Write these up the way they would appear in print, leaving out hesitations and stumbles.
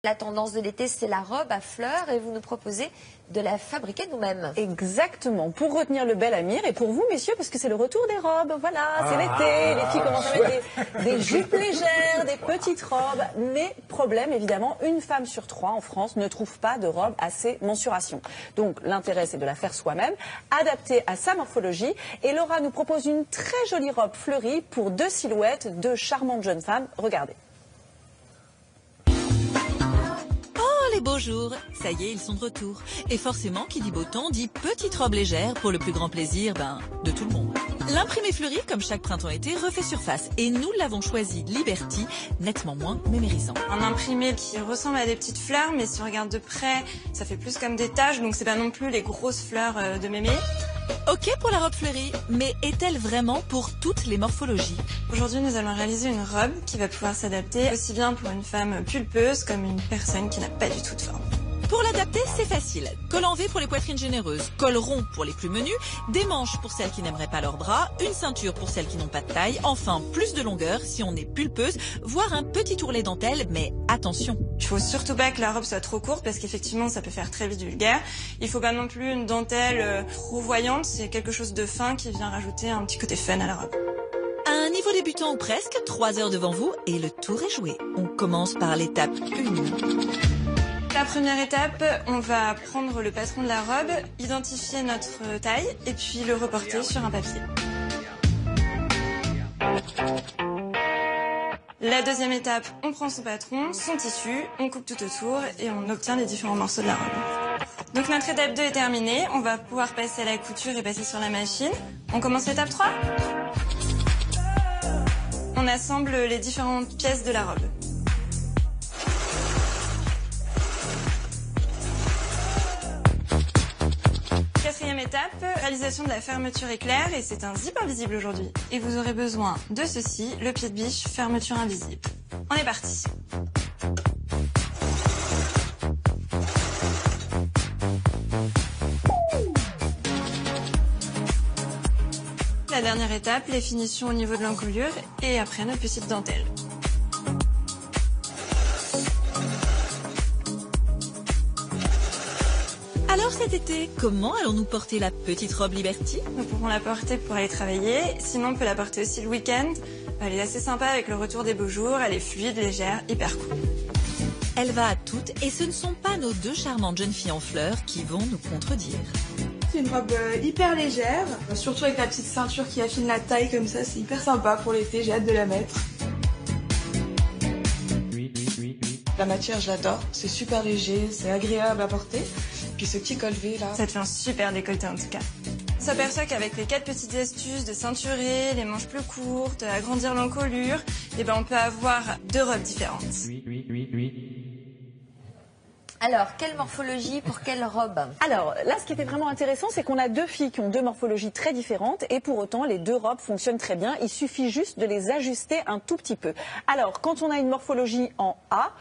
La tendance de l'été, c'est la robe à fleurs et vous nous proposez de la fabriquer nous-mêmes. Exactement, pour retenir le bel Amir et pour vous, messieurs, parce que c'est le retour des robes. Voilà, c'est l'été, les filles commencent à mettre des jupes légères, des petites robes. Mais problème, évidemment, une femme sur 3 en France ne trouve pas de robe à ses mensurations. Donc l'intérêt, c'est de la faire soi-même, adaptée à sa morphologie. Et Laura nous propose une très jolie robe fleurie pour 2 silhouettes de charmantes jeunes femmes. Regardez. Les beaux jours, ça y est, ils sont de retour. Et forcément, qui dit beau temps, dit petite robe légère pour le plus grand plaisir, de tout le monde. L'imprimé fleuri, comme chaque printemps-été, refait surface. Et nous l'avons choisi Liberty, nettement moins mémérisant. Un imprimé qui ressemble à des petites fleurs, mais si on regarde de près, ça fait plus comme des taches, donc c'est pas non plus les grosses fleurs de mémé. Ok pour la robe fleurie, mais est-elle vraiment pour toutes les morphologies? Aujourd'hui, nous allons réaliser une robe qui va pouvoir s'adapter aussi bien pour une femme pulpeuse comme une personne qui n'a pas du tout de forme. Pour l'adapter, c'est facile. Col en V pour les poitrines généreuses, col rond pour les plus menus, des manches pour celles qui n'aimeraient pas leurs bras, une ceinture pour celles qui n'ont pas de taille, enfin plus de longueur si on est pulpeuse, voire un petit ourlet dentelle, mais attention. Il faut surtout pas que la robe soit trop courte parce qu'effectivement ça peut faire très vite vulgaire. Il faut pas non plus une dentelle trop voyante, c'est quelque chose de fin qui vient rajouter un petit côté fun à la robe. À un niveau débutant ou presque, 3 heures devant vous et le tour est joué. On commence par l'étape 1. La première étape, on va prendre le patron de la robe, identifier notre taille et puis le reporter sur un papier. La deuxième étape, on prend son patron, son tissu, on coupe tout autour et on obtient les différents morceaux de la robe. Donc notre étape 2 est terminée, on va pouvoir passer à la couture et passer sur la machine. On commence l'étape 3. On assemble les différentes pièces de la robe. Quatrième étape, réalisation de la fermeture éclair et c'est un zip invisible aujourd'hui. Et vous aurez besoin de ceci, le pied de biche, fermeture invisible. On est parti. La dernière étape, les finitions au niveau de l'encolure et après notre petite dentelle. Alors cet été, comment allons-nous porter la petite robe Liberty? Nous pourrons la porter pour aller travailler, sinon on peut la porter aussi le week-end. Elle est assez sympa avec le retour des beaux jours, elle est fluide, légère, hyper cool. Elle va à toutes et ce ne sont pas nos 2 charmantes jeunes filles en fleurs qui vont nous contredire. C'est une robe hyper légère, surtout avec la petite ceinture qui affine la taille comme ça, c'est hyper sympa pour l'été, j'ai hâte de la mettre. La matière, je l'adore, c'est super léger, c'est agréable à porter. Puis ce petit col V là. Ça te fait un super décolleté en tout cas. On s'aperçoit qu'avec les 4 petites astuces de ceinturer, les manches plus courtes, agrandir l'encolure, on peut avoir 2 robes différentes. Alors, quelle morphologie pour quelle robe? Alors, là, ce qui était vraiment intéressant, c'est qu'on a 2 filles qui ont 2 morphologies très différentes et pour autant, les 2 robes fonctionnent très bien. Il suffit juste de les ajuster un tout petit peu. Alors, quand on a une morphologie en A,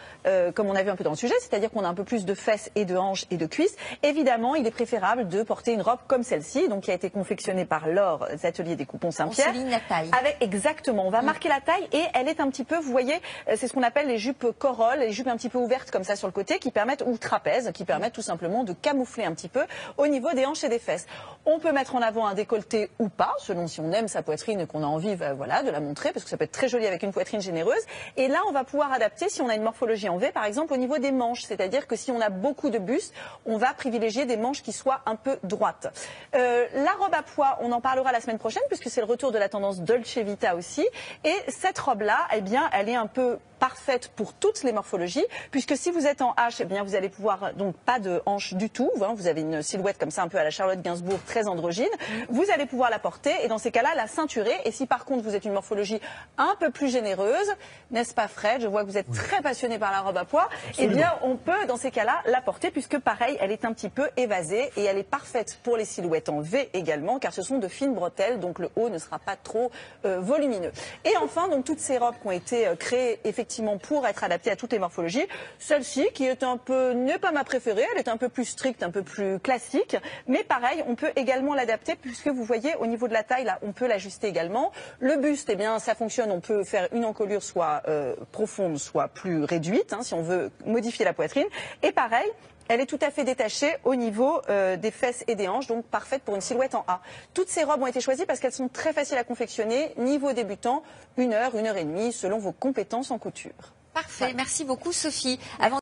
comme on a vu un peu dans le sujet, c'est-à-dire qu'on a un peu plus de fesses et de hanches et de cuisses, évidemment, il est préférable de porter une robe comme celle-ci, donc qui a été confectionnée par Laure des Ateliers des Coupons Saint-Pierre. On souligne la taille. Exactement, on va marquer la taille et elle est un petit peu, vous voyez, c'est ce qu'on appelle les jupes corolle, les jupes un petit peu ouvertes comme ça sur le côté qui permettent, ou trapèze, qui permettent tout simplement de camoufler un petit peu au niveau des hanches et des fesses. On peut mettre en avant un décolleté ou pas, selon si on aime sa poitrine et qu'on a envie de la montrer, parce que ça peut être très joli avec une poitrine généreuse. Et là, on va pouvoir adapter, si on a une morphologie en V, par exemple, au niveau des manches. C'est-à-dire que si on a beaucoup de buste, on va privilégier des manches qui soient un peu droites. La robe à pois, on en parlera la semaine prochaine, puisque c'est le retour de la tendance Dolce Vita aussi. Et cette robe-là, elle est un peu parfaite pour toutes les morphologies, puisque si vous êtes en H, vous allez pouvoir, donc pas de hanche du tout, vous avez une silhouette comme ça un peu à la Charlotte Gainsbourg, très androgyne, vous allez pouvoir la porter et dans ces cas-là, la ceinturer. Et si par contre vous êtes une morphologie un peu plus généreuse, n'est-ce pas Fred? Je vois que vous êtes très passionné par la robe à pois. On peut dans ces cas-là la porter, puisque pareil, elle est un petit peu évasée et elle est parfaite pour les silhouettes en V également, car ce sont de fines bretelles, donc le haut ne sera pas trop volumineux. Et enfin, donc toutes ces robes qui ont été créées effectivement pour être adaptées à toutes les morphologies, celle-ci qui est un peu n'est pas ma préférée, elle est un peu plus stricte, un peu plus classique, mais pareil, on peut également l'adapter puisque vous voyez au niveau de la taille, là, on peut l'ajuster également. Le buste, eh bien, ça fonctionne, on peut faire une encolure soit profonde, soit plus réduite, hein, si on veut modifier la poitrine. Et pareil, elle est tout à fait détachée au niveau des fesses et des hanches, donc parfaite pour une silhouette en A. Toutes ces robes ont été choisies parce qu'elles sont très faciles à confectionner. Niveau débutant, 1 heure, 1 heure et demie, selon vos compétences en couture. Parfait, merci beaucoup Sophie.